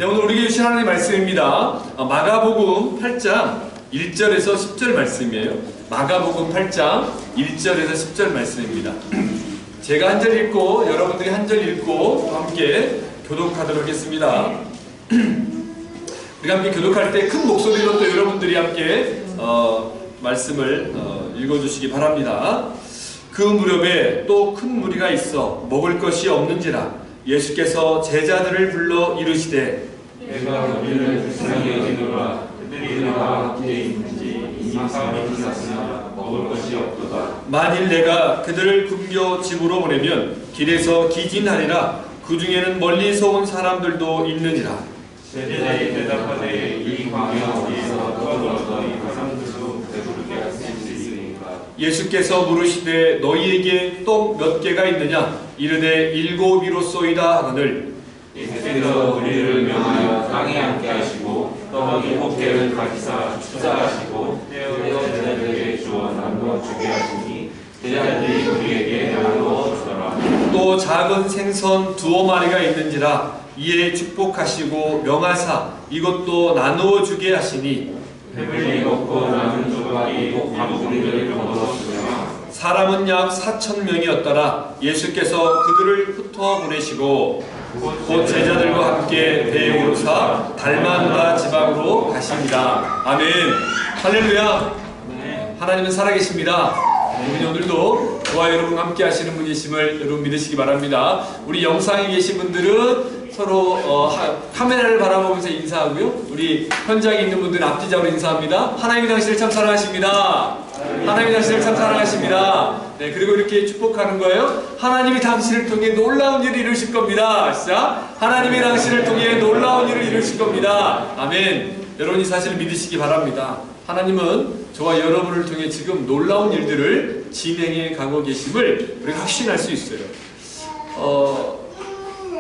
오늘 우리에게 주신 하나님의 말씀입니다. 마가복음 8장 1절에서 10절 말씀이에요. 마가복음 8장 1절에서 10절 말씀입니다. 제가 한 절 읽고 여러분들이 한 절 읽고 함께 교독하도록 하겠습니다. 우리가 함께 교독할 때 큰 목소리로 또 여러분들이 함께 말씀을 읽어주시기 바랍니다. 그 무렵에 또 큰 무리가 있어 먹을 것이 없는지라 예수께서 제자들을 불러 이르시되 내가 너희를 불쌍히 여기노라. 그들이 나와 함께 있는지 이미 사흘이 지났으나 먹을 것이 없도다. 만일 내가 그들을 굶겨 집으로 보내면 길에서 기진하리라. 그 중에는 멀리서 온 사람들도 있느니라. 제자들이 대답하되 이 광야 어디서 누가 이 사람들도 배부르게 할 수 있으리까. 예수께서 물으시되 너희에게 떡 몇 개가 있느냐? 이르되 7이로소이다 하거늘. 예수께서 우리를 명하여 땅에 앉게 하시고 떡 7개를 가지사 축사하시고 떼어 제자들에게 주어 나누어 주게 하시니 제자들이 우리에게 나누어 주더라. 또 작은 생선 2마리가 있는지라 이에 축복하시고 명하사 이것도 나누어 주게 하시니 배불리 먹고 남은 조각이 바구니를 거두었으며 사람은 약 4,000명이었더라. 예수께서 그들을 흩어 보내시고 곧 제자들과 함께 배에 오르사 달마누다 지방으로 가십니다. 아멘. 할렐루야. 하나님은 살아계십니다. 우리 오늘도 저와 여러분 함께 하시는 분이심을 여러분 믿으시기 바랍니다. 우리 영상에 계신 분들은 서로 카메라를 바라보면서 인사하고요. 우리 현장에 있는 분들은 앞뒤자로 인사합니다. 하나님이 당신을 참 사랑하십니다. 하나님이 당신을 참 사랑하십니다. 네, 그리고 이렇게 축복하는 거예요. 하나님이 당신을 통해 놀라운 일을 이루실 겁니다. 시작. 하나님이 당신을 통해 놀라운 일을 이루실 겁니다. 아멘. 여러분이 사실을 믿으시기 바랍니다. 하나님은 저와 여러분을 통해 지금 놀라운 일들을 진행해 가고 계심을 우리가 확신할 수 있어요.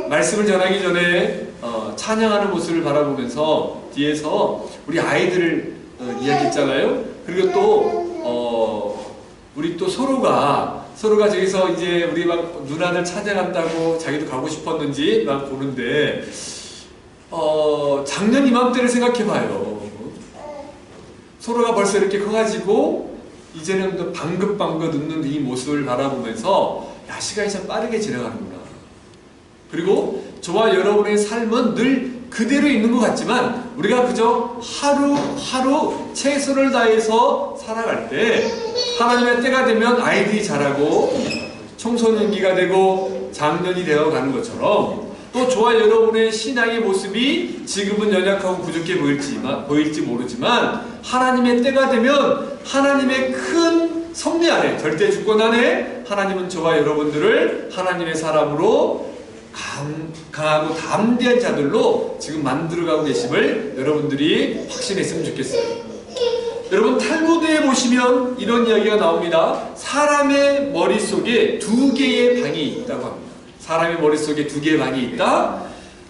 말씀을 전하기 전에 찬양하는 모습을 바라보면서 뒤에서 우리 아이들을 이야기했잖아요. 그리고 또 우리 또 서로가 저기서 이제 우리 막 누나들 찬양한다고 자기도 가고 싶었는지 막 보는데 작년 이맘때를 생각해봐요. 서로가 벌써 이렇게 커가지고 이제는 또 방긋방긋 웃는 이 모습을 바라보면서 야, 시간이 참 빠르게 지나가는구나. 그리고 저와 여러분의 삶은 늘 그대로 있는 것 같지만 우리가 그저 하루하루 최선을 다해서 살아갈 때 하나님의 때가 되면 아이들이 자라고 청소년기가 되고 장년이 되어가는 것처럼 또 저와 여러분의 신앙의 모습이 지금은 연약하고 부족해 보일지 모르지만 하나님의 때가 되면 하나님의 큰 섭리 안에 절대 주권 안에 하나님은 저와 여러분들을 하나님의 사람으로 강하고 담대한 자들로 지금 만들어가고 계심을 여러분들이 확신했으면 좋겠어요. 여러분 탈무드에 보시면 이런 이야기가 나옵니다. 사람의 머릿속에 2개의 방이 있다고 합니다. 사람의 머릿속에 2개의 방이 있다.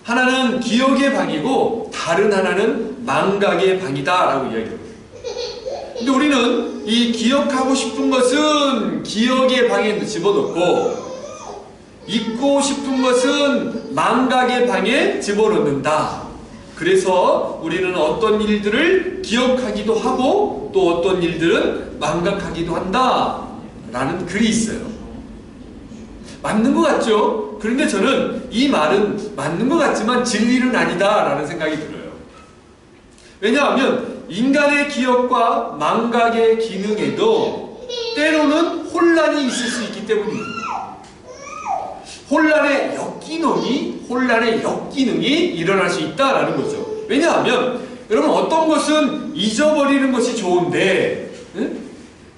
하나는 기억의 방이고 다른 하나는 망각의 방이다 라고 이야기합니다. 근데 우리는 이 기억하고 싶은 것은 기억의 방에 집어넣고 잊고 싶은 것은 망각의 방에 집어넣는다. 그래서 우리는 어떤 일들을 기억하기도 하고 또 어떤 일들은 망각하기도 한다 라는 글이 있어요. 맞는 것 같죠? 그런데 저는 이 말은 맞는 것 같지만 진리는 아니다 라는 생각이 들어요. 왜냐하면 인간의 기억과 망각의 기능에도 때로는 혼란이 있을 수 있기 때문입니다. 혼란의 역기능이 일어날 수 있다라는 거죠. 왜냐하면 여러분 어떤 것은 잊어버리는 것이 좋은데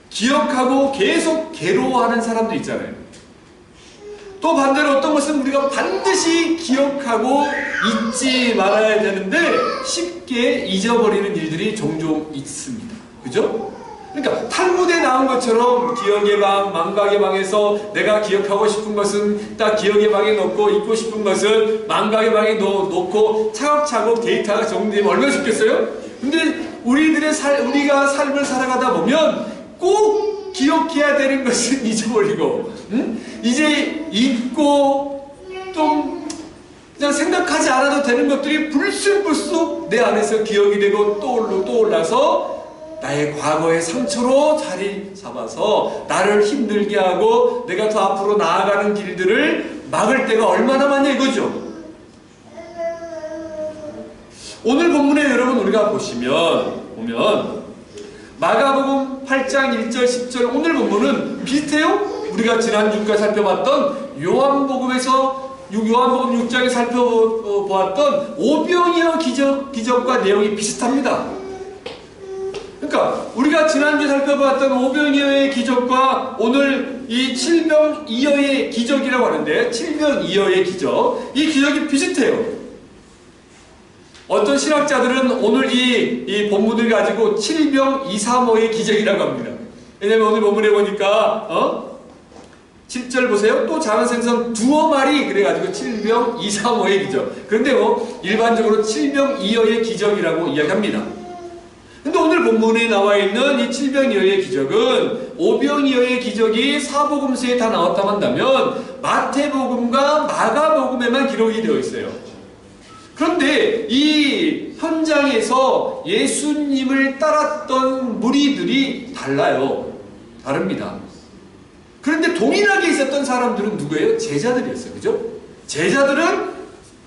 기억하고 계속 괴로워하는 사람도 있잖아요. 또 반대로 어떤 것은 우리가 반드시 기억하고 잊지 말아야 되는데 쉽게 잊어버리는 일들이 종종 있습니다. 그죠? 그러니까 탈무드에 나온 것처럼 기억의 방, 망각의 방에서 내가 기억하고 싶은 것은 딱 기억의 방에 놓고 잊고 싶은 것은 망각의 방에 놓고 차곡차곡 데이터가 정리되면 얼마나 좋겠어요? 근데 우리가 삶을 살아가다 보면 꼭 기억해야 되는 것은 잊어버리고 이제 잊고 좀 그냥 생각하지 않아도 되는 것들이 불쑥불쑥 내 안에서 기억이 되고 떠올라서 나의 과거의 상처로 자리 잡아서 나를 힘들게 하고 내가 더 앞으로 나아가는 길들을 막을 때가 얼마나 많냐 이거죠. 오늘 본문에 여러분 우리가 보면 마가복음 8장 1절 10절 오늘 본문은 비슷해요. 우리가 지난주까지 살펴봤던 요한복음 6장에 살펴보았던 오병이어 기적과 내용이 비슷합니다. 그러니까 우리가 지난주에 살펴봤던 오병이어의 기적과 오늘 이 칠병이어의 기적이라고 하는데 칠병이어의 기적, 이 기적이 비슷해요. 어떤 신학자들은 오늘 이 본문을 가지고 칠병이삼오의 기적이라고 합니다. 왜냐하면 오늘 본문에 보니까 7절 보세요. 또 작은 생선 두어 마리 그래가지고 칠병이삼오의 기적. 그런데 일반적으로 칠병이어의 기적이라고 이야기합니다. 근데 오늘 본문에 나와 있는 이 칠병이어의 기적은 오병이어의 기적이 사복음서에 다 나왔다고 한다면 마태복음과 마가복음에만 기록이 되어 있어요. 그런데 이 현장에서 예수님을 따랐던 무리들이 다릅니다. 그런데 동일하게 있었던 사람들은 누구예요? 제자들이었어요. 그죠? 제자들은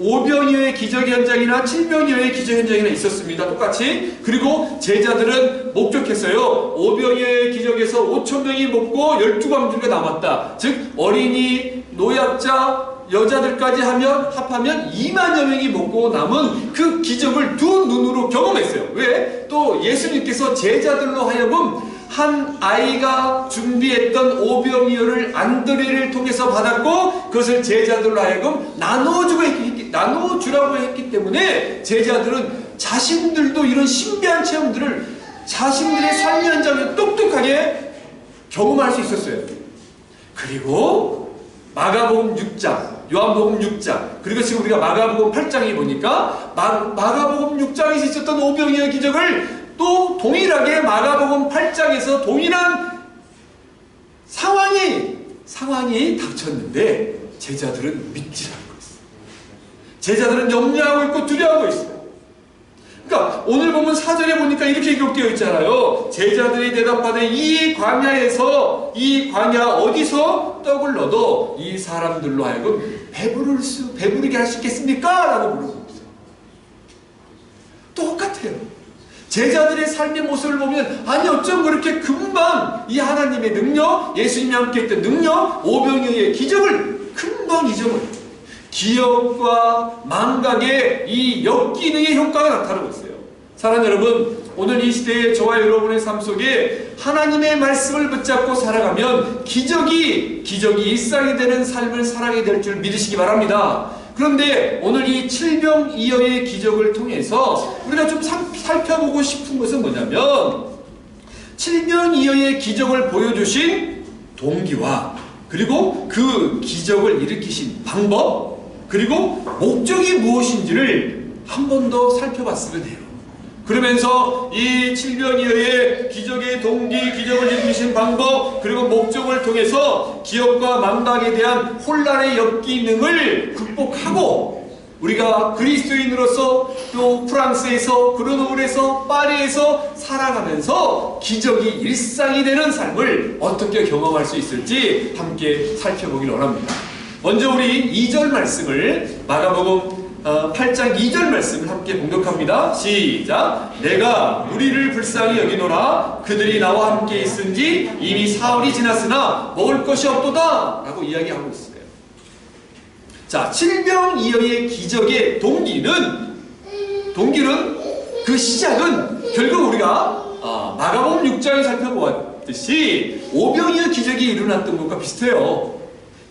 오병이어의 기적 현장이나 칠병이어의 기적 현장이나 있었습니다. 똑같이. 그리고 제자들은 목격했어요. 오병이어의 기적에서 5,000명이 먹고 12광주가 남았다. 즉 어린이, 노약자, 여자들까지 합하면 2만여 명이 먹고 남은 그 기적을 두 눈으로 경험했어요. 왜? 또 예수님께서 제자들로 하여금 한 아이가 준비했던 오병이어를 안드레를 통해서 받았고 그것을 제자들로 하여금 나눠주라고 했기 때문에 제자들은 자신들도 이런 신비한 체험들을 자신들의 삶의 현장에 똑똑하게 경험할 수 있었어요. 그리고 마가복음 6장, 요한복음 6장, 그리고 지금 우리가 마가복음 8장에 보니까 마가복음 6장에서 있었던 오병이어 기적을 또 동일하게 마가복음 8장에서 동일한 상황이 닥쳤는데 제자들은 믿지 않고 있어요. 제자들은 염려하고 있고 두려워하고 있어요. 그러니까 오늘 보면 4절에 보니까 이렇게 기록되어 있잖아요. 제자들이 대답하되 이 광야 어디서 떡을 넣어도 이 사람들로 하여금 배부르게 할 수 있겠습니까? 라고 물어보고 있어요. 똑같아요. 제자들의 삶의 모습을 보면 아니 어쩜 그렇게 금방 이 하나님의 능력, 예수님이 함께 했던 능력, 오병이어의 기적을 금방 잊어버려요. 기억과 망각의 이 역기능의 효과가 나타나고 있어요. 사랑하는 여러분, 오늘 이 시대에 저와 여러분의 삶 속에 하나님의 말씀을 붙잡고 살아가면 기적이 일상이 되는 삶을 살아가게 될 줄 믿으시기 바랍니다. 그런데 오늘 이 칠병이어의 기적을 통해서 우리가 좀 살펴보고 싶은 것은 뭐냐면 칠병이어의 기적을 보여주신 동기와 그리고 그 기적을 일으키신 방법 그리고 목적이 무엇인지를 한 번 더 살펴봤으면 해요. 그러면서 이 칠병이어의 기적의 동기, 기적을 일으키신 방법 그리고 목적을 통해서 기억과 망각에 대한 혼란의 역기능을 극복하고 우리가 그리스도인으로서 또 프랑스에서 그르노블에서 파리에서 살아가면서 기적이 일상이 되는 삶을 어떻게 경험할 수 있을지 함께 살펴보길 원합니다. 먼저 우리 2절 말씀을 마가복음 8장 2절 말씀을 함께 봉독합니다. 시작. 내가 무리를 불쌍히 여기노라 그들이 나와 함께 있은지 이미 사흘이 지났으나 먹을 것이 없도다 라고 이야기하고 있어요. 자, 칠병이어의 기적의 동기는 그 시작은 결국 우리가 마가복음 6장에 살펴보았듯이 오병이어 기적이 일어났던 것과 비슷해요.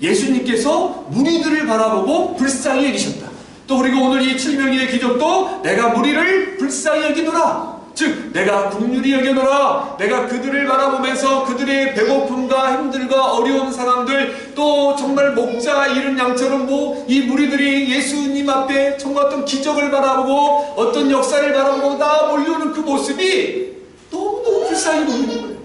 예수님께서 무리들을 바라보고 불쌍히 여기셨다. 또 그리고 오늘 이 칠병이어의 기적도 내가 무리를 불쌍히 여기노라. 즉 내가 긍휼히 여겨노라. 내가 그들을 바라보면서 그들의 배고픔과 힘들과 어려운 상황들 또 정말 목자 잃은 양처럼 이 무리들이 예수님 앞에 정말 어떤 기적을 바라보고 어떤 역사를 바라보고 다 몰려오는 그 모습이 너무너무 불쌍히 보이는 거예요.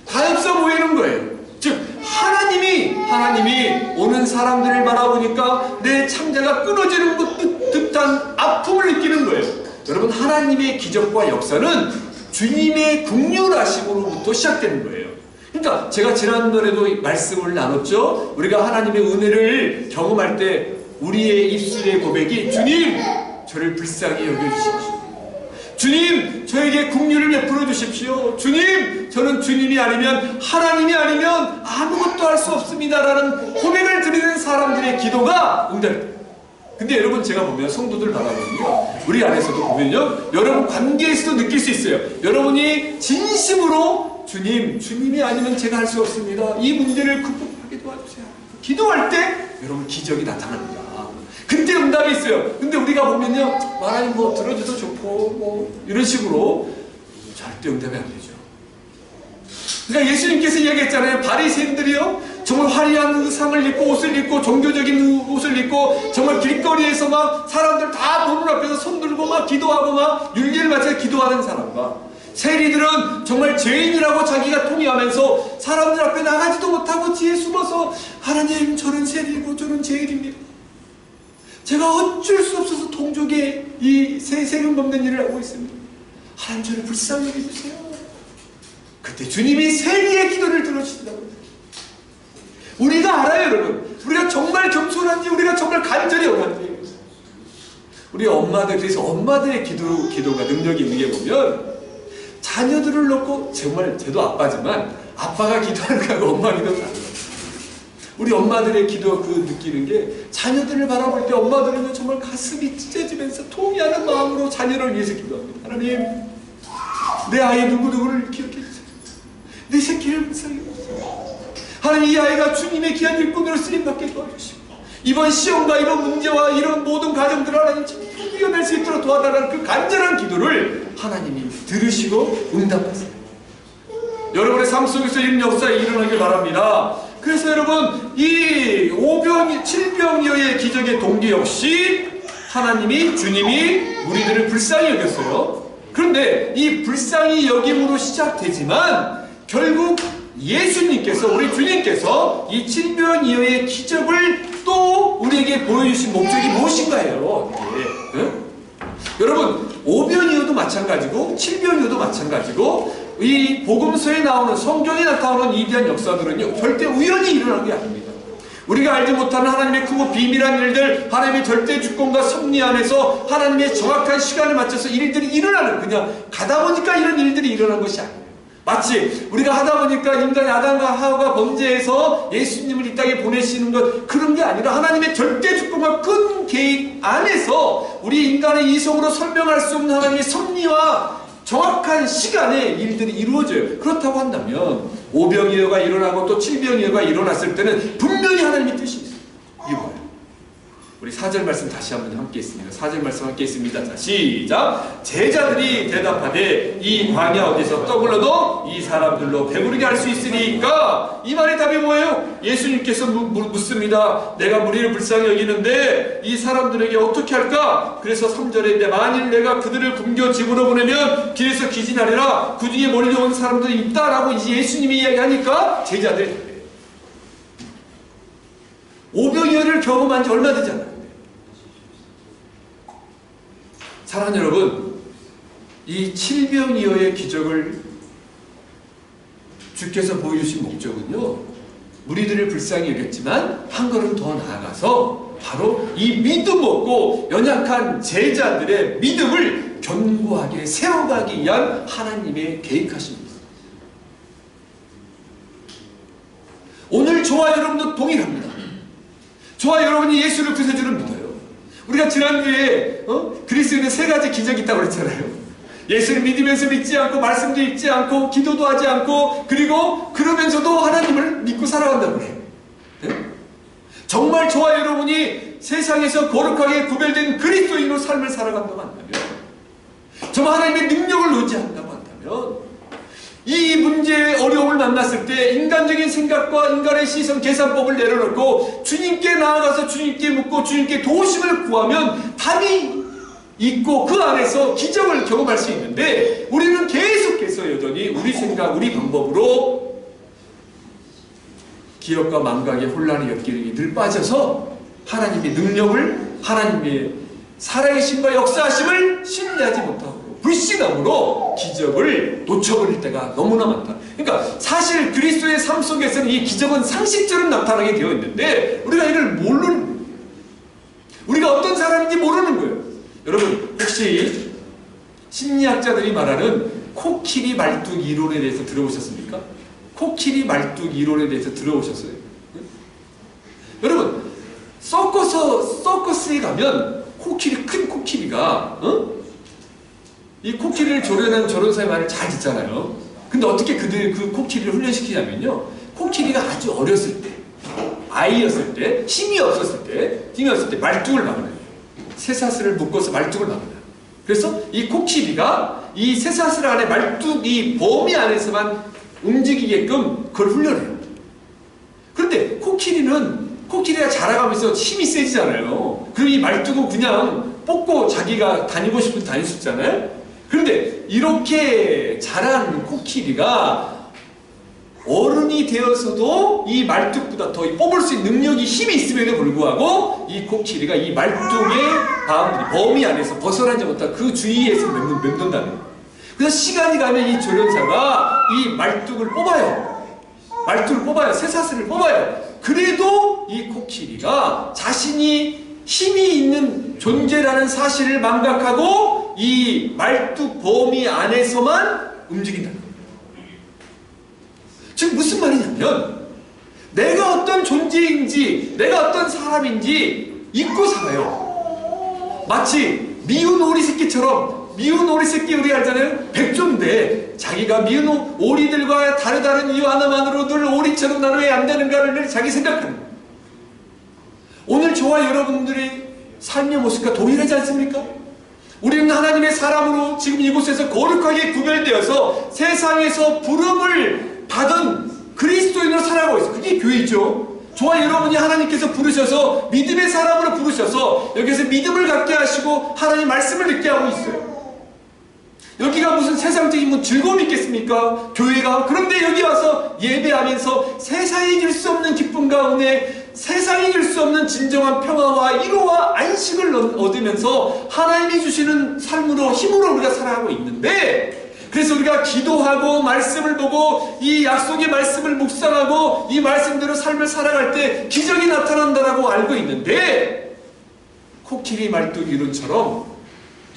가엾어 보이는 거예요. 즉 하나님이 하나님이 오는 사람들을 바라보니까 내 창자가 끊어지는 듯한 아픔을 느끼는 거예요. 여러분, 하나님의 기적과 역사는 주님의 긍휼하심으로부터 시작되는 거예요. 그러니까 제가 지난번에도 말씀을 나눴죠. 우리가 하나님의 은혜를 경험할 때 우리의 입술의 고백이 주님, 저를 불쌍히 여겨주십시오. 주님, 저에게 긍휼을 베풀어 주십시오. 주님, 저는 주님이 아니면, 하나님이 아니면 아무것도 할 수 없습니다 라는 고백을 드리는 사람들의 기도가 응답이 돼요. 근데 여러분, 제가 보면 성도들 바라보면요, 우리 안에서도 보면요, 여러분 관계에서도 느낄 수 있어요. 여러분이 진심으로 주님, 주님이 아니면 제가 할 수 없습니다, 이 문제를 극복하게 도와주세요, 기도할 때 여러분 기적이 나타납니다. 그때 응답이 있어요. 근데 우리가 보면요, 하나님 뭐 들어줘도 좋고 뭐 이런 식으로 절대 응답이 안 되죠. 그러니까 예수님께서 이야기했잖아요. 바리새인들이요, 정말 화려한 의상을 입고 옷을 입고 종교적인 옷을 입고 정말 길거리에서 막 사람들 다 보는 앞에서 손 들고 막 기도하고 막 율례를 맞춰서 기도하는 사람과, 세리들은 정말 죄인이라고 자기가 통해하면서 사람들 앞에 나가지도 못하고 뒤에 숨어서 하나님, 저는 세리고 저는 죄인입니다, 제가 어쩔 수 없어서 동족의 이 세금 넘는 일을 하고 있습니다, 하나님 저를 불쌍히 여겨주세요. 그때 주님이 세리의 기도를 들어주신다고 해요. 우리가 알아요, 여러분. 우리가 정말 겸손한지, 우리가 정말 간절히 원한지. 우리 엄마들, 그래서 엄마들의 기도가 능력이 있는 게 보면, 자녀들을 놓고, 정말 저도 아빠지만 아빠가 기도하는 거하고 엄마 기도는 달라요. 우리 엄마들의 기도 느끼는 게, 자녀들을 바라볼 때 엄마들은 정말 가슴이 찢어지면서 통회하는 마음으로 자녀를 위해서 기도합니다. 하나님, 내 아이 누구누구를 기억해 주세요. 내 새끼를 불쌍히 여겨주세요. 하나님, 이 아이가 주님의 귀한 일꾼으로 쓰임받게 도와주시고, 이번 시험과 이런 문제와 이런 모든 가정들을 하나님 이겨낼 수 있도록 도와달라는 그 간절한 기도를 하나님이 들으시고 응답하세요. 여러분의 삶 속에서 이런 역사가 일어나길 바랍니다. 그래서 여러분, 이 7병이어의 기적의 동기 역시 하나님이, 주님이 우리들을 불쌍히 여겼어요. 그런데 이 불쌍히 여김으로 시작되지만 결국 예수님께서, 우리 주님께서 이 7병이어의 기적을 또 우리에게 보여주신 목적이 무엇인가요? 응? 여러분, 5병이어도 마찬가지고 7병이어도 마찬가지고, 이 복음서에 나오는, 성경에 나타나는 위대한 역사들은요, 절대 우연히 일어난 게 아닙니다. 우리가 알지 못하는 하나님의 크고 비밀한 일들, 하나님의 절대 주권과 섭리 안에서 하나님의 정확한 시간에 맞춰서 일들이 일어나는, 그냥 가다 보니까 이런 일들이 일어난 것이 아니에요. 마치 우리가 하다 보니까 인간이 아담과 하와가 범죄해서 예수님을 이 땅에 보내시는 것, 그런 게 아니라 하나님의 절대 주권과 큰 계획 안에서 우리 인간의 이성으로 설명할 수 없는 하나님의 섭리와 정확한 시간에 일들이 이루어져요. 그렇다고 한다면 5병이어가 일어나고 또 7병이어가 일어났을 때는 분명히 하나님의 뜻이 있어요. 이게 뭐예요? 우리 4절 말씀 다시 한번 함께 있습니다. 4절 말씀 함께 있습니다. 자, 시작. 제자들이 대답하되 이 광야 어디서 떡을 얻어 이 사람들로 배부르게 할 수 있으리까? 이 말의 답이 뭐예요? 예수님께서 묻습니다. 내가 무리를 불쌍히 여기는데 이 사람들에게 어떻게 할까? 그래서 3절에 만일 내가 그들을 굶겨 집으로 보내면 길에서 기진하리라. 그 중에 몰려온 사람들이 있다라고 이제 예수님이 이야기하니까 제자들이 5병이어를 경험한 지 얼마 되지 않았는데, 사랑하는 여러분, 이 7병이어의 기적을 주께서 보여주신 목적은요, 우리들을 불쌍히 여겼지만 한 걸음 더 나아가서 바로 이 믿음 없고 연약한 제자들의 믿음을 견고하게 세워가기 위한 하나님의 계획하십니다. 오늘 저와 여러분도 동일합니다. 저와 여러분이 예수를 구세주를 믿어요. 우리가 지난주에 그리스도인의 3가지 기적이 있다고 그랬잖아요. 예수를 믿으면서 믿지 않고, 말씀도 읽지 않고, 기도도 하지 않고, 그리고 그러면서도 하나님을 믿고 살아간다고 그래요. 네? 정말 저와 여러분이 세상에서 거룩하게 구별된 그리스도인으로 삶을 살아간다고 한다면, 정말 하나님의 능력을 의지한다고 한다면, 이 문제의 어려움을 만났을 때 인간적인 생각과 인간의 시선, 계산법을 내려놓고 주님께 나아가서 주님께 묻고 주님께 도우심을 구하면 답이 있고 그 안에서 기적을 경험할 수 있는데, 우리는 계속해서 여전히 우리 생각, 우리 방법으로 기억과 망각의 혼란의 엿기름이 늘 빠져서 하나님의 능력을, 하나님의 살아계심과 역사하심을 신뢰하지 못하고 불신함으로 기적을 놓쳐버릴 때가 너무나 많다. 그러니까 사실 그리스도의 삶 속에서는 이 기적은 상식처럼 나타나게 되어 있는데 우리가 이걸 모르는 거예요. 우리가 어떤 사람인지 모르는 거예요. 여러분 혹시 심리학자들이 말하는 코끼리 말뚝 이론에 대해서 들어보셨습니까? 코끼리 말뚝 이론에 대해서 들어보셨어요? 여러분 서커스에 가면 큰 코끼리가 이 코끼리를 조련한 조련사의 말을 잘 듣잖아요. 근데 어떻게 그 코끼리를 훈련시키냐면요, 코끼리가 아주 어렸을 때, 아이였을 때, 힘이 없었을 때 말뚝을 막아놔요. 쇠사슬을 묶어서 말뚝을 막아놔요. 그래서 이 코끼리가 이 쇠사슬 안에 말뚝 이 범위 안에서만 움직이게끔 그걸 훈련해요. 그런데 코끼리가 자라가면서 힘이 세지잖아요. 그럼 이 말뚝은 그냥 뽑고 자기가 다니고 싶은 다닐 수 있잖아요. 그런데 이렇게 자란 코끼리가 어른이 되어서도 이 말뚝보다 더 뽑을 수 있는 능력이 힘이 있음에도 불구하고 이 코끼리가 이 말뚝의 범위 안에서 벗어나지 못한 그 주위에서 맴돈다는 거예요. 그래서 시간이 가면 이 조련사가 이 말뚝을 뽑아요. 쇠사슬을 뽑아요. 그래도 이 코끼리가 자신이 힘이 있는 존재라는 사실을 망각하고 이 말뚝 범위 안에서만 움직인다는 거예요. 지금 무슨 말이냐면 내가 어떤 존재인지 내가 어떤 사람인지 잊고 살아요. 마치 미운 오리새끼처럼, 미운 오리새끼 우리 알잖아요. 백조인데 자기가 미운 오리들과 다른 이유 하나만으로 늘 오리처럼 나는 왜 안 되는가를 늘 자기 생각하는 거예요. 오늘 저와 여러분들의 삶의 모습과 동일하지 않습니까? 우리는 하나님의 사람으로 지금 이곳에서 거룩하게 구별되어서 세상에서 부름을 받은 그리스도인으로 살아가고 있어요. 그게 교회죠. 저와 여러분이 하나님께서 부르셔서 믿음의 사람으로 부르셔서 여기서 믿음을 갖게 하시고 하나님 말씀을 듣게 하고 있어요. 여기가 무슨 세상적인 즐거움이 있겠습니까? 교회가. 그런데 여기 와서 예배하면서 세상이 줄 수 없는 기쁨 가운데 세상이 줄 수 없는 진정한 평화와 위로와 안식을 얻으면서 하나님이 주시는 삶으로, 힘으로 우리가 살아가고 있는데, 그래서 우리가 기도하고 말씀을 보고 이 약속의 말씀을 묵상하고 이 말씀대로 삶을 살아갈 때 기적이 나타난다라고 알고 있는데, 코끼리 말뚝 이론처럼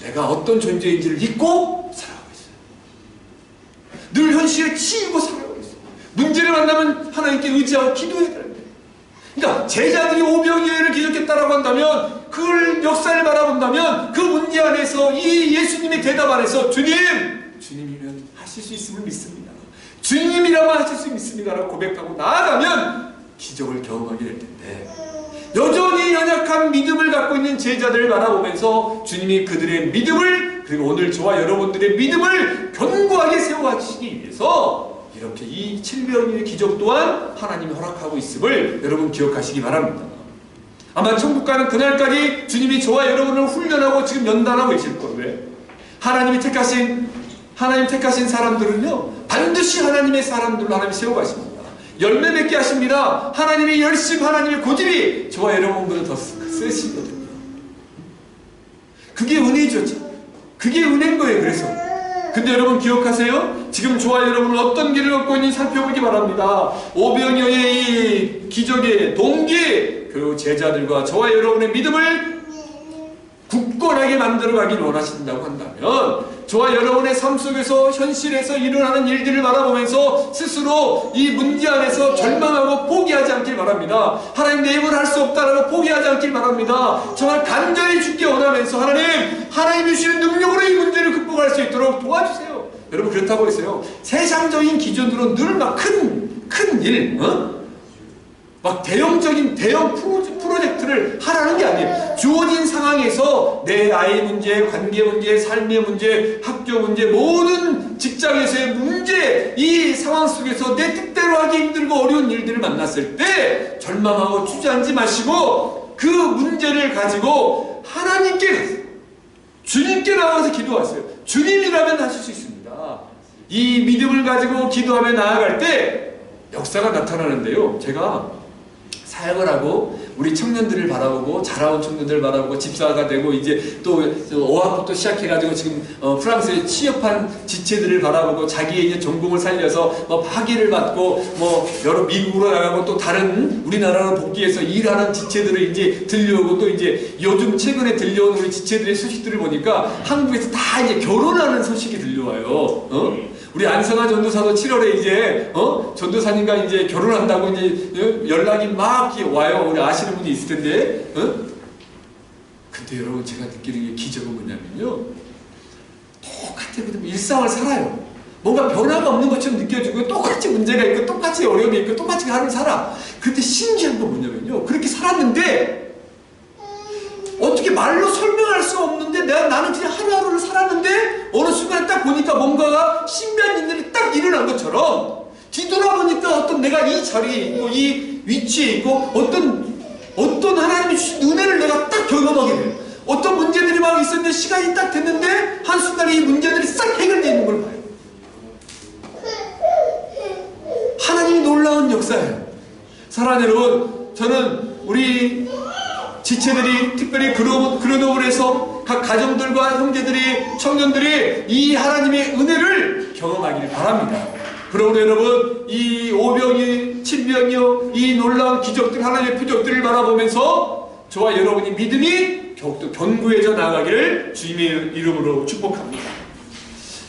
내가 어떤 존재인지를 잊고 살아가고 있어요. 늘 현실에 치이고 살아가고 있어요. 문제를 만나면 하나님께 의지하고 기도해야 되는데, 그러니까 제자들이 오병이어를 기억했다라고 한다면, 그 역사를 바라본다면 그 문제 안에서 이 예수님의 대답 안에서 주님이면 하실 수 있음을 믿습니다. 주님이라면 하실 수 있습니다 라고 고백하고 나아가면 기적을 경험하게 될 텐데, 여전히 연약한 믿음을 갖고 있는 제자들을 바라보면서 주님이 그들의 믿음을, 그리고 오늘 저와 여러분들의 믿음을 견고하게 세워가시기 위해서 이렇게 이 700일의 기적 또한 하나님이 허락하고 있음을 여러분 기억하시기 바랍니다. 아마 천국 가는 그날까지 주님이 저와 여러분을 훈련하고 지금 연단하고 계실 거예요. 하나님 택하신 사람들은요, 반드시 하나님의 사람들로 하나님이 세워가십니다. 열매 맺게 하십니다. 하나님의 열심, 하나님의 고집이 저와 여러분보다 더 세시거든요. 그게 은혜죠. 그게 은혜인 거예요. 그래서 근데 여러분 기억하세요? 지금 저와 여러분은 어떤 길을 걷고 있는지 살펴보기 바랍니다. 오병이어의 이 기적의 동기, 그 제자들과 저와 여러분의 믿음을 굳건하게 만들어가길 원하신다고 한다면, 저와 여러분의 삶 속에서 현실에서 일어나는 일들을 바라보면서 스스로 이 문제 안에서 절망하고 포기하지 않길 바랍니다. 하나님 내 힘을 할 수 없다라고 포기하지 않길 바랍니다. 정말 간절히 주께 원하면서 하나님이 주시는 능력으로 이 문제를 극복할 수 있도록 도와주세요. 여러분 그렇다고 했어요. 세상적인 기준으로 늘 막 큰 일, 막 대형 프로젝트를 하라는 게 아니에요. 주어진 상황에서 내 아이 문제, 관계 문제, 삶의 문제, 학교 문제, 모든 직장에서의 문제, 이 상황 속에서 내 뜻대로 하기 힘들고 어려운 일들을 만났을 때 절망하고 주저앉지 마시고 그 문제를 가지고 하나님께 가세요. 주님께 나와서 기도하세요. 주님이라면 하실 수 있습니다. 이 믿음을 가지고 기도하며 나아갈 때 역사가 나타나는데요. 제가 사역을 하고 우리 청년들을 바라보고 자라온 청년들을 바라보고 집사가 되고 이제 또 어학부터 시작해가지고 지금 프랑스에 취업한 지체들을 바라보고 자기의 이제 전공을 살려서 뭐 학위를 받고 뭐 여러 미국으로 나가고 또 다른 우리나라로 복귀해서 일하는 지체들을 이제 들려오고 또 이제 요즘 최근에 들려온 우리 지체들의 소식들을 보니까 한국에서 다 이제 결혼하는 소식이 들려와요. 우리 안성아 전도사도 7월에 이제 전도사님과 이제 결혼한다고 이제 연락이 막 와요. 우리 아시는 분이 있을 텐데. 근데 여러분 제가 느끼는 게 기적은 뭐냐면요. 똑같은 일상을 살아요. 뭔가 변화가 없는 것처럼 느껴지고 똑같이 문제가 있고 똑같이 어려움이 있고 똑같이 하루를 살아. 근데 신기한 건 뭐냐면요. 그렇게 살았는데 어떻게 말로 설명할 수 없는데 나는 그냥 하루하루를 살았는데 어느 순간에 딱 보니까 뭔가가 신비한 일들이 딱 일어난 것처럼 뒤돌아보니까 어떤 내가 이 자리에 있고 이 위치에 있고 어떤 하나님이 주신 은혜를 내가 딱 경험하게 돼요. 어떤 문제들이 막 있었는데 시간이 딱 됐는데 한순간에 이 문제들이 싹 해결되어 있는 걸 봐요. 하나님이 놀라운 역사예요. 사랑하는 여러분, 저는 우리 지체들이 특별히 그로노블에서 각 가정들과 형제들이 청년들이 이 하나님의 은혜를 경험하기를 바랍니다. 그러므로 여러분 이 오병이 친병이요 이 놀라운 기적들 하나님의 표적들을 바라보면서 저와 여러분이 믿음이 더욱더 견고해져 나가기를 주님의 이름으로 축복합니다.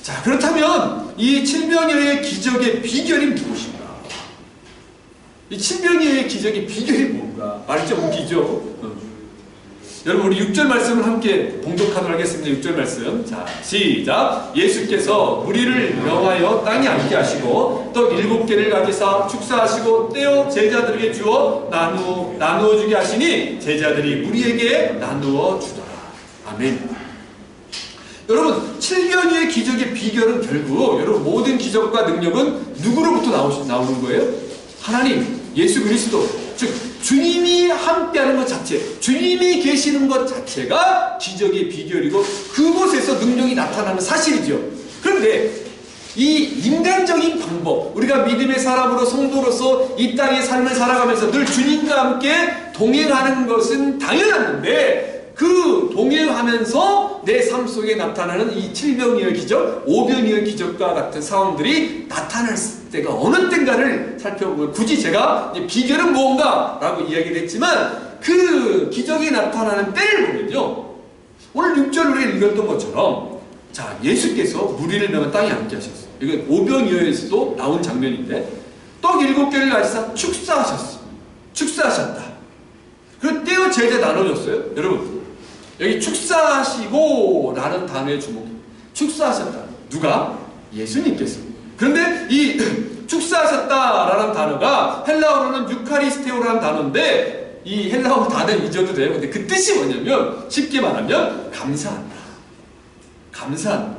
자, 그렇다면 이 칠병이의 기적의 비결이 무엇인가? 이 칠병이의 기적의 비결이 뭔가? 말이 좀 웃기죠? 여러분 우리 6절 말씀을 함께 봉독하도록 하겠습니다. 6절 말씀. 자, 시작. 예수께서 무리를 명하여 땅에 앉게 하시고 떡 7개를 가지사 축사하시고 떼어 제자들에게 주어 나누어 주게 하시니 제자들이 무리에게 나누어 주더라. 아멘. 여러분 칠병이의 기적의 비결은 결국 여러분 모든 기적과 능력은 누구로부터 나오는 거예요? 하나님, 예수 그리스도, 즉 주님이 함께하는 것 자체, 주님이 계시는 것 자체가 기적의 비결이고 그곳에서 능력이 나타나는 사실이죠. 그런데 이 인간적인 방법, 우리가 믿음의 사람으로 성도로서 이 땅의 삶을 살아가면서 늘 주님과 함께 동행하는 것은 당연한데 그 동행하면서 내 삶 속에 나타나는 이 칠병이의 기적, 오병이의 기적과 같은 상황들이 나타날 때가 어느 때인가를 살펴보면 굳이 제가 비결은 뭔가 라고 이야기를 했지만 그 기적이 나타나는 때를 보면요 오늘 6절 우리가 읽었던 것처럼 자 예수께서 무리를 명한 땅에 앉게 하셨어요. 이건 오병이어에서도 나온 장면인데 떡 7개를 가지사 축사하셨다. 그리고 떼어 제자 나눠줬어요. 여러분 여기 축사하시고 라는 단어에 주목해요. 축사하셨다. 누가? 예수님께서. 그런데 이 축사하셨다라는 단어가 헬라어로는 유카리스테오라는 단어인데 이 헬라어 단어는 잊어도 돼요. 근데 그 뜻이 뭐냐면 쉽게 말하면 감사한다. 감사한다.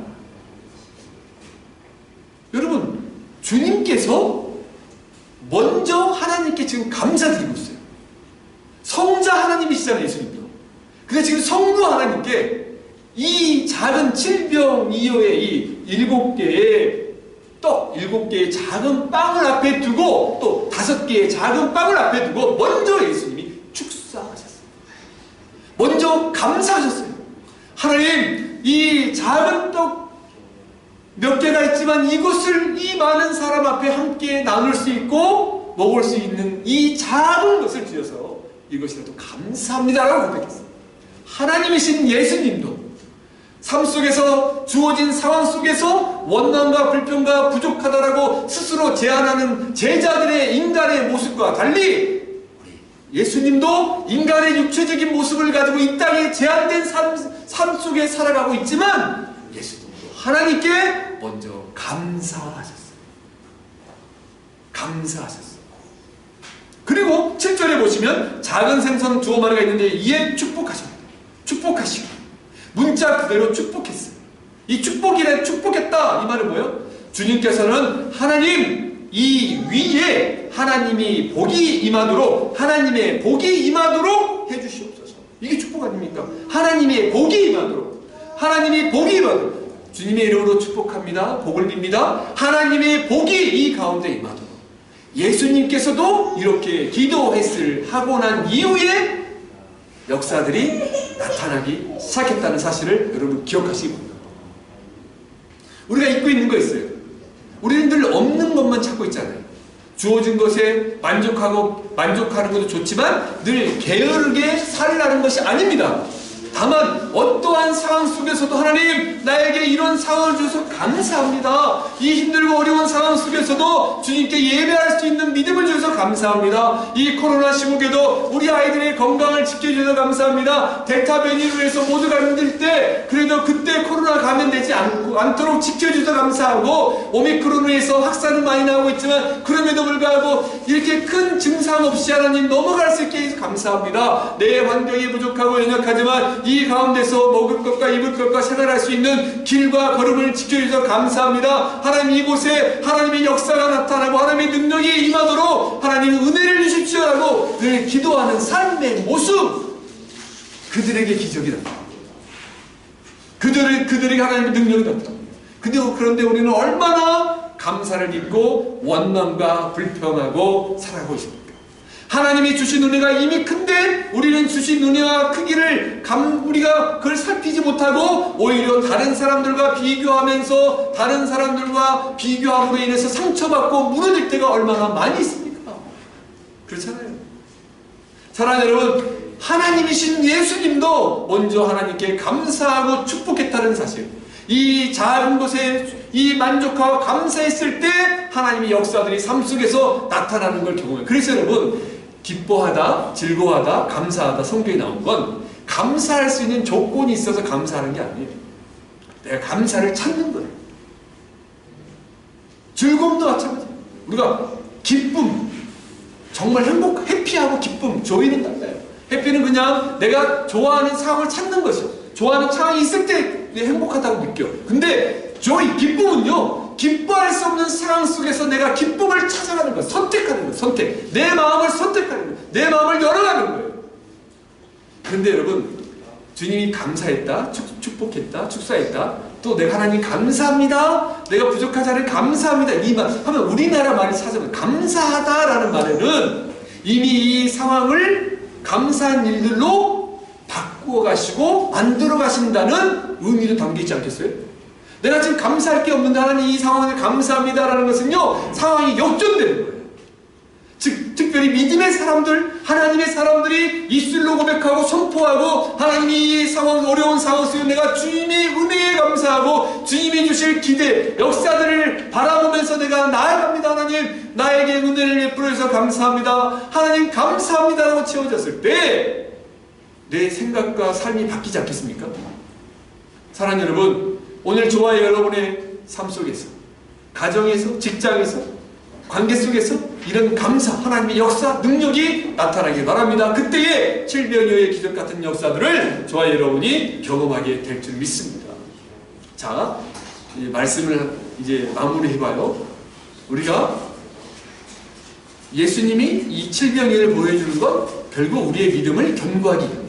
여러분 주님께서 먼저 하나님께 지금 감사드리고 있어요. 성자 하나님이시잖아요. 예수님도. 근데 지금 성부 하나님께 이 작은 칠병이어의 이 7개의 떡 7개의 작은 빵을 앞에 두고 또 5개의 작은 빵을 앞에 두고 먼저 예수님이 축사하셨어요. 먼저 감사하셨어요. 하나님 이 작은 떡 몇 개가 있지만 이것을 이 많은 사람 앞에 함께 나눌 수 있고 먹을 수 있는 이 작은 것을 주셔서 이것이라도 감사합니다라고 고백했어요. 하나님이신 예수님도 삶 속에서 주어진 상황 속에서 원망과 불평과 부족하다라고 스스로 제안하는 제자들의 인간의 모습과 달리 예수님도 인간의 육체적인 모습을 가지고 이 땅에 제한된 삶 속에 살아가고 있지만 예수님도 하나님께 먼저 감사하셨어요. 감사하셨어요. 그리고 7절에 보시면 작은 생선 2마리가 있는데 이에 축복하십니다. 축복하시고 문자 그대로 축복했어요. 이 축복이래 축복했다 이 말은 뭐예요? 주님께서는 하나님 이 위에 하나님이 복이 임하도록 하나님의 복이 임하도록 해주시옵소서. 이게 축복 아닙니까? 하나님의 복이 임하도록 하나님이 복이 임하도록 주님의 이름으로 축복합니다. 복을 빕니다. 하나님의 복이 이 가운데 임하도록 예수님께서도 이렇게 기도했을 하고 난 이후에 역사들이 나타나기 시작했다는 사실을 여러분 기억하시기 바랍니다. 우리가 잊고 있는 거 있어요. 우리는 늘 없는 것만 찾고 있잖아요. 주어진 것에 만족하는 것도 좋지만 늘 게으르게 살라는 것이 아닙니다. 다만 어떠한 상황 속에서도 하나님 나에게 이런 상황을 주셔서 감사합니다. 이 힘들고 어려운 상황 속에서도 주님께 예배할 수 있는 믿음을 주셔서 감사합니다. 이 코로나 시국에도 우리 아이들의 건강을 지켜주셔서 감사합니다. 델타 변이로 해서 모두가 힘들 때 그래도 그때 코로나 감염되지 않도록 지켜주셔서 감사하고, 오미크론으로 해서 확산은 많이 나오고 있지만 그럼에도 불구하고 이렇게 큰 증상 없이 하나님 넘어갈 수 있게 해서 감사합니다. 내 환경이 부족하고 연약하지만 이 가운데서 먹을 것과 입을 것과 생활할 수 있는 길과 걸음을 지켜주셔서 감사합니다. 하나님 이곳에 하나님의 역사가 나타나고 하나님의 능력이 임하도록 하나님 은혜를 주십시오라고 늘 기도하는 삶의 모습, 그들에게 기적이 나타납니다. 그들에게 하나님의 능력이 나타납니다. 그런데 우리는 얼마나 감사를 잊고 원망과 불평하고 살아가고 있습니까? 하나님이 주신 은혜가 이미 큰데 우리는 주신 은혜와 크기를 우리가 그걸 살피지 못하고 오히려 다른 사람들과 비교하면서 다른 사람들과 비교함으로 인해서 상처받고 무너질 때가 얼마나 많이 있습니까? 그렇잖아요. 사랑하는 여러분, 하나님이신 예수님도 먼저 하나님께 감사하고 축복했다는 사실, 이 작은 것에 이 만족하고 감사했을 때 하나님의 역사들이 삶 속에서 나타나는 걸 경험해요. 그래서 여러분, 기뻐하다, 즐거워하다, 감사하다 성경에 나온 건 감사할 수 있는 조건이 있어서 감사하는 게 아니에요. 내가 감사를 찾는 거예요. 즐거움도 마찬가지예요. 우리가 기쁨, 정말 해피하고 기쁨, 조이는 달라요. 해피는 그냥 내가 좋아하는 상황을 찾는 것이요. 좋아하는 상황이 있을 때 행복하다고 느껴. 근데 기쁨은요, 기뻐할 수 없는 상황 속에서 내가 기쁨을 찾아가는 것, 선택하는 것, 선택. 내 마음을 선택하는 것, 내 마음을 열어가는 거예요. 그런데 여러분, 주님이 감사했다, 축복했다, 축사했다, 또 내가 하나님 감사합니다, 내가 부족하지 않은 감사합니다, 이 말 하면 우리나라 말이 찾아보면 감사하다라는 말에는 이미 이 상황을 감사한 일들로 바꾸어 가시고 만들어 가신다는 의미도 담겨 있지 않겠어요? 내가 지금 감사할 게 없는데 하나님 이 상황을 감사합니다라는 것은요, 상황이 역전되는 거예요. 즉, 특별히 믿음의 사람들, 하나님의 사람들이 입술로 고백하고 선포하고 하나님이 이 상황, 어려운 상황 속에 내가 주님의 은혜에 감사하고 주님이 주실 기대, 역사들을 바라보면서 내가 나아갑니다. 하나님 나에게 은혜를 베풀어 주셔서 감사합니다. 하나님 감사합니다라고 채워졌을 때 내 생각과 삶이 바뀌지 않겠습니까? 사랑하는 여러분, 오늘 저와 여러분의 삶 속에서, 가정에서, 직장에서, 관계 속에서 이런 감사, 하나님의 역사, 능력이 나타나길 바랍니다. 그때에 700여의 기적 같은 역사들을 저와 여러분이 경험하게 될 줄 믿습니다. 자, 이 말씀을 이제 마무리해봐요. 우리가 예수님이 이 700여를 보여주는 건 결국 우리의 믿음을 견고하게 합니다.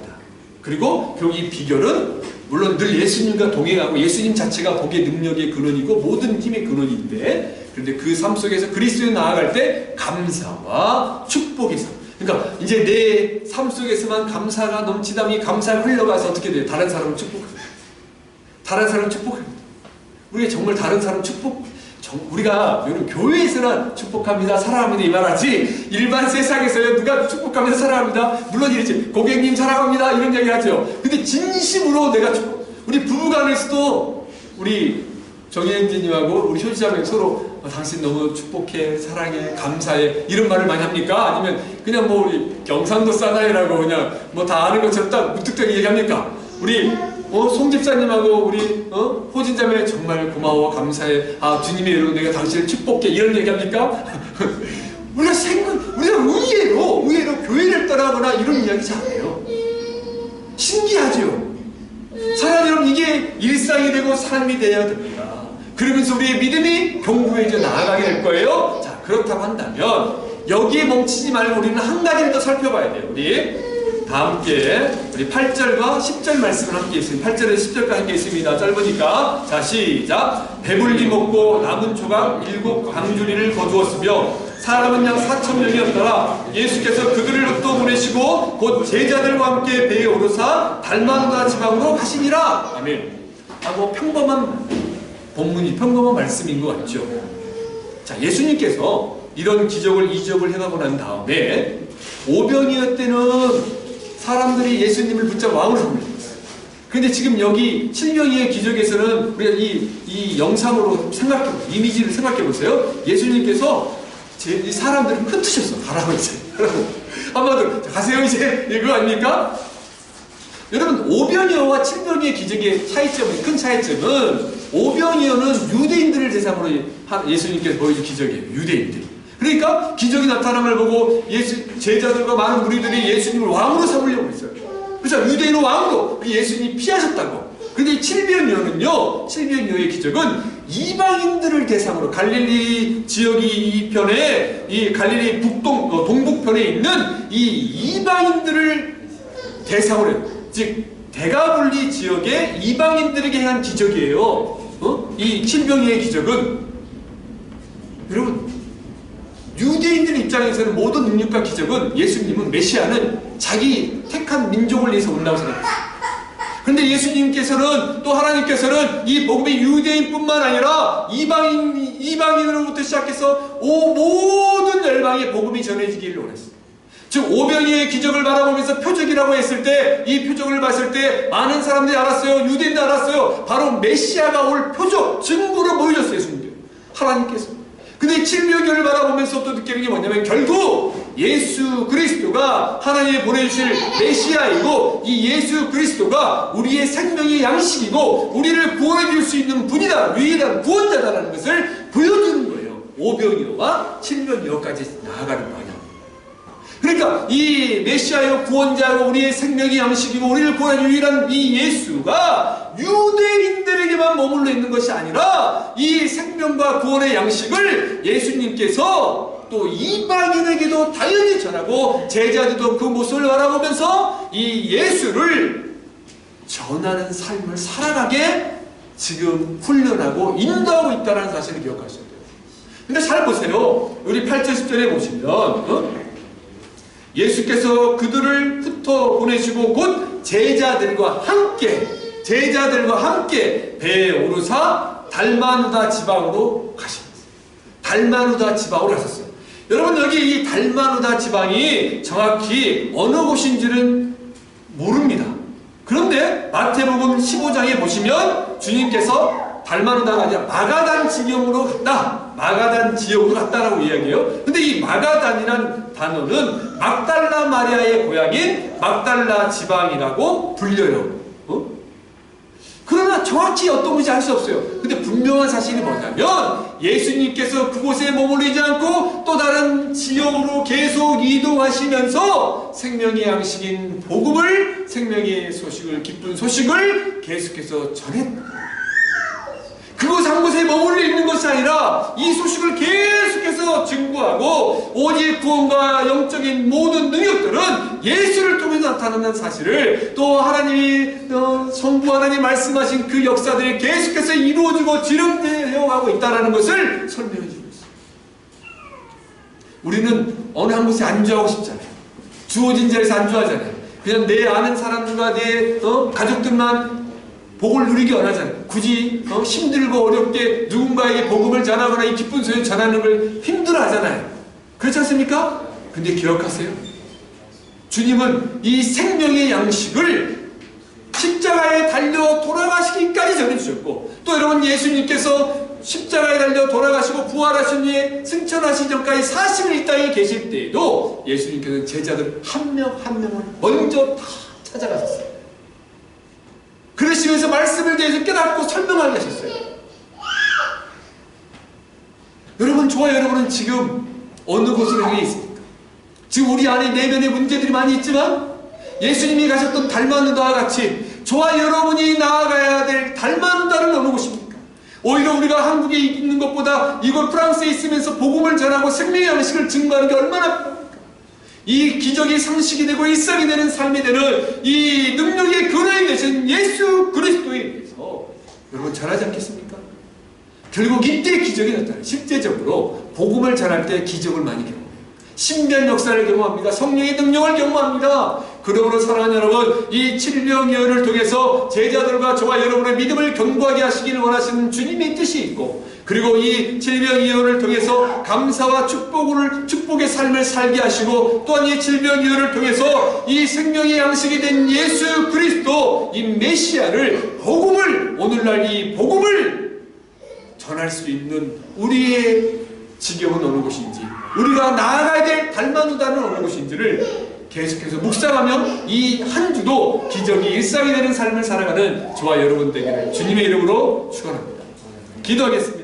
그리고 이 비결은 물론 늘 예수님과 동행하고 예수님 자체가 복의 능력의 근원이고 모든 힘의 근원인데, 그런데 그 삶 속에서 그리스도에 나아갈 때 감사와 축복의 삶, 그러니까 이제 내 삶 속에서만 감사가 넘치다니 감사가 흘러가서 어떻게 돼요? 다른 사람을 축복합니다. 다른 사람을 축복합니다. 우리가 정말 다른 사람 우리가 여러분 교회에서나 축복합니다, 사랑합니다 이 말하지, 일반 세상에서요 누가 축복합니다, 사랑합니다, 물론 이렇지, 고객님 사랑합니다 이런 이야기 하죠. 근데 진심으로 내가 우리 부부간에서도 우리 정혜은지님하고 우리 효지자매 서로 당신 너무 축복해, 사랑해, 감사해 이런 말을 많이 합니까? 아니면 그냥 뭐 우리 경상도 사나이라고 그냥 뭐 다 아는 것처럼 딱 무뚝뚝하게 얘기합니까? 우리 송 집사님하고 우리 호진자매 정말 고마워, 감사해, 주님의 이름으로 내가 당신을 축복해 이런 얘기합니까? 우리가 의외로 교회를 떠나거나 이런 이야기 잘 안 해요. 신기하죠? 사랑하는 여러분, 이게 일상이 되고 삶이 되어야 됩니다. 그러면서 우리의 믿음이 견고해져 나아가게 될 거예요. 자, 그렇다고 한다면 여기에 멈추지 말고 우리는 한 가지를 더 살펴봐야 돼요. 우리 다 함께 우리 8절과 10절 말씀을 함께 있습니다. 8절에서 10절까지 함께 있습니다. 짧으니까 자, 시작. 배불리 먹고 남은 조각 7 광주리를 거두었으며 사람은 약 4,000명이었더라. 예수께서 그들을 흩어 보내시고 곧 제자들과 함께 배에 오르사 달마누다 지방으로 가시니라. 아멘. 뭐 평범한 본문이 평범한 말씀인 것 같죠. 자, 예수님께서 이런 기적을 이적을 해가고 난 다음에 오병이어 때는 사람들이 예수님을 붙잡아 왕으로 삼으셨어요. 그런데 지금 여기 칠병이의 기적에서는 우리가 이 영상으로 이미지를 생각해 보세요. 예수님께서 이 사람들을 흩으셨어. 가라고 이제. 한마디로 가세요 이제 이거 아닙니까? 여러분 오병이어와 칠병이의 기적의 차이점은 큰 차이점은 오병이어는 유대인들을 대상으로 예수님께서 보여준 기적이에요. 유대인들. 그러니까 기적이 나타난 걸 보고 제자들과 많은 무리들이 예수님을 왕으로 삼으려고 했어요. 그래서 유대인은 왕으로 예수님이 피하셨다고. 근데 칠병이어는요, 칠병이어의 기적은 이방인들을 대상으로 갈릴리 지역이 이 편에 이 갈릴리 동북편에 있는 이 이방인들을 대상으로 해요. 즉 대가볼리 지역의 이방인들에게 한 기적이에요. 이 칠병이의 기적은 여러분 유대인들 입장에서는 모든 능력과 기적은 예수님은 메시아는 자기 택한 민족을 위해서 온다고 생각했어요. 그런데 예수님께서는 또 하나님께서는 이 복음이 유대인뿐만 아니라 이방인으로부터 시작해서 모든 열방에 복음이 전해지기를 원했어요. 즉 오병이어의 기적을 바라보면서 표적이라고 했을 때 이 표적을 봤을 때 많은 사람들이 알았어요. 유대인도 알았어요. 바로 메시아가 올 표적 증거로 보여줬어요. 예수님께서. 하나님께서. 근데 칠병이어를 바라보면서 또 느끼는 게 뭐냐면 결국 예수 그리스도가 하나님이 보내주실 메시아이고 이 예수 그리스도가 우리의 생명의 양식이고 우리를 구원해 줄 수 있는 분이다. 유일한 구원자다라는 것을 보여주는 거예요. 오병이어와 칠병이어까지 나아가는 방향. 그러니까 이 메시아요 구원자고 우리의 생명의 양식이고 우리를 구원하는 유일한 이 예수가 유대인들에게만 머물러 있는 것이 아니라 이 생명과 구원의 양식을 예수님께서 또 이방인에게도 당연히 전하고 제자들도 그 모습을 바라보면서 이 예수를 전하는 삶을 살아가게 지금 훈련하고 인도하고 있다는 사실을 기억하셔야 돼요. 근데 잘 보세요. 우리 8절 10절에 보시면 예수께서 그들을 흩어 보내시고 곧 제자들과 함께 배에 오르사 달마누다 지방으로 가셨어요. 달마누다 지방으로 가셨어요. 여러분 여기 이 달마누다 지방이 정확히 어느 곳인지는 모릅니다. 그런데 마태복음 15장에 보시면 주님께서 달마누다가 아니라 마가단 지역으로 갔다. 마가단 지역으로 갔다라고 이야기해요. 근데 이 마가단이란 단어는 막달라 마리아의 고향인 막달라 지방이라고 불려요. 그러나 정확히 어떤 곳인지 알 수 없어요. 근데 분명한 사실이 뭐냐면 예수님께서 그곳에 머무르지 않고 또 다른 지역으로 계속 이동하시면서 생명의 양식인 복음을 생명의 소식을 기쁜 소식을 계속해서 전했다. 그곳 한 곳에 머물러 있는 것이 아니라 이 소식을 계속해서 증거하고 오직 구원과 영적인 모든 능력들은 예수를 통해서 나타나는 사실을 또 하나님이 성부 하나님 말씀하신 그 역사들이 계속해서 이루어지고 진행되어 가고 있다는 것을 설명해 주고 있습니다. 우리는 어느 한 곳에 안주하고 싶잖아요. 주어진 자리에서 안주하잖아요. 그냥 내 아는 사람들과 내 가족들만 복을 누리기 원하잖아요. 굳이 힘들고 어렵게 누군가에게 복음을 전하거나 이 기쁜 소식을 전하는 걸 힘들어하잖아요. 그렇지 않습니까? 근데 기억하세요. 주님은 이 생명의 양식을 십자가에 달려 돌아가시기까지 전해주셨고 또 여러분 예수님께서 십자가에 달려 돌아가시고 부활하신 후에 승천하신 전까지 40일 이 땅에 계실 때에도 예수님께서는 제자들 한 명 한 명을 먼저 다 찾아가셨어요. 그러시면서 말씀을 대해서 깨닫고 설명하게 하셨어요. 여러분 저와 여러분은 지금 어느 곳으로 향해 있습니까? 지금 우리 안에 내면의 문제들이 많이 있지만 예수님이 가셨던 달마누다와 같이 저와 여러분이 나아가야 될 달마누다는 어느 곳입니까? 오히려 우리가 한국에 있는 것보다 이곳 프랑스에 있으면서 복음을 전하고 생명의 양식을 증거하는 게 얼마나 필요합니까? 이 기적이 상식이 되고 일상이 되는 삶이 되는 이 능력의 근원이 되신 예수 그리스도에 대해서 여러분 잘하지 않겠습니까? 결국 이때 기적이 나타나요. 실제적으로 복음을 전할 때 기적을 많이 경험해요. 신비한 역사를 경험합니다. 성령의 능력을 경험합니다. 그러므로 사랑하는 여러분, 이 칠명이어를 통해서 제자들과 저와 여러분의 믿음을 견고하게 하시기를 원하시는 주님의 뜻이 있고, 그리고 이 칠명이어를 통해서 감사와 축복의 삶을 살게 하시고, 또한 이 칠명이어를 통해서 이 생명의 양식이 된 예수 그리스도, 이 메시아를, 복음을, 오늘날 이 복음을 전할 수 있는 우리의 지경은 어느 곳인지, 우리가 나아가야 될 달마누다는 어느 곳인지를 계속해서 묵상하면 이 한 주도 기적이 일상이 되는 삶을 살아가는 저와 여러분 되기를 주님의 이름으로 축원합니다. 기도하겠습니다.